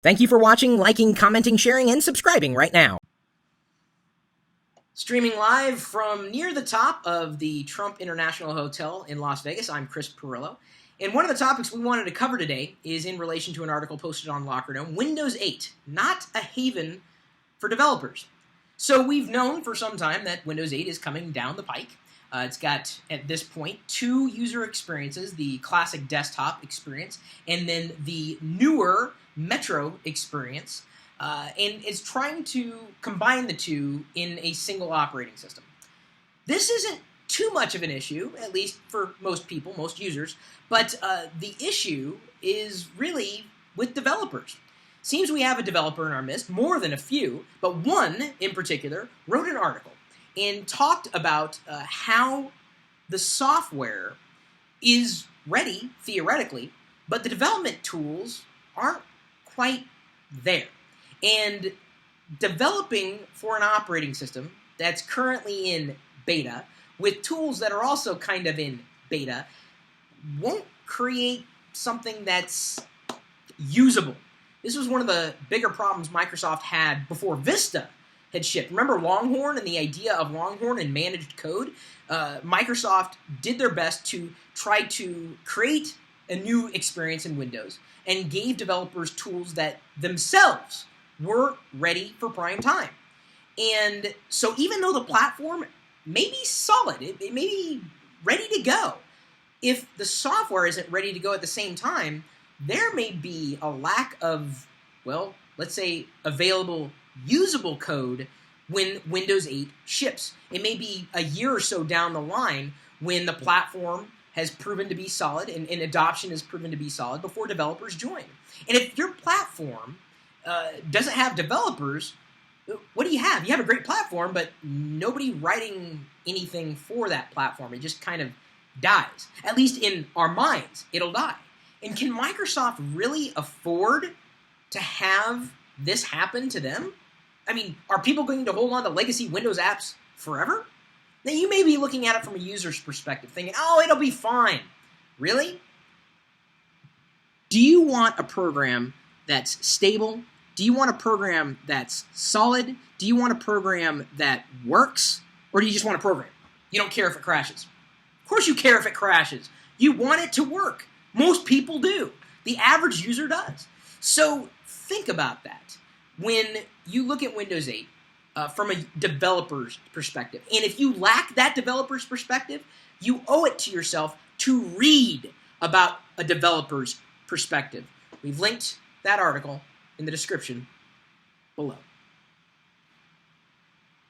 Thank you for watching, liking, commenting, sharing, and subscribing right now. Streaming live from near the top of the Trump International Hotel in Las Vegas, I'm Chris Perillo. And one of the topics we wanted to cover today is in relation to an article posted on LockerDome, Windows 8, not a haven for developers. So we've known for some time that Windows 8 is coming down the pike. It's got, at this point, two user experiences, the classic desktop experience, and then the newer Metro experience, and it's trying to combine the two in a single operating system. This isn't too much of an issue, at least for most people, most users, but the issue is really with developers. Seems we have a developer in our midst, more than a few, but one in particular wrote an article and talked about how the software is ready, theoretically, but the development tools aren't quite there. And developing for an operating system that's currently in beta, with tools that are also kind of in beta, won't create something that's usable. This was one of the bigger problems Microsoft had before Vista had shipped. Remember Longhorn and the idea of Longhorn and managed code? Microsoft did their best to try to create a new experience in Windows and gave developers tools that themselves were ready for prime time. And so even though the platform may be solid, it may be ready to go, if the software isn't ready to go at the same time, there may be a lack of, well, let's say available usable code when Windows 8 ships. It may be a year or so down the line when the platform has proven to be solid and adoption has proven to be solid before developers join. And if your platform doesn't have developers, what do you have? You have a great platform, but nobody writing anything for that platform. It just kind of dies. At least in our minds, it'll die. And can Microsoft really afford to have this happen to them? I mean, are people going to hold on to legacy Windows apps forever? Now, you may be looking at it from a user's perspective, thinking, oh, it'll be fine. Really? Do you want a program that's stable? Do you want a program that's solid? Do you want a program that works? Or do you just want a program? You don't care if it crashes. Of course you care if it crashes. You want it to work. Most people do. The average user does. So think about that when you look at Windows 8 from a developer's perspective. And if you lack that developer's perspective, you owe it to yourself to read about a developer's perspective. We've linked that article in the description below.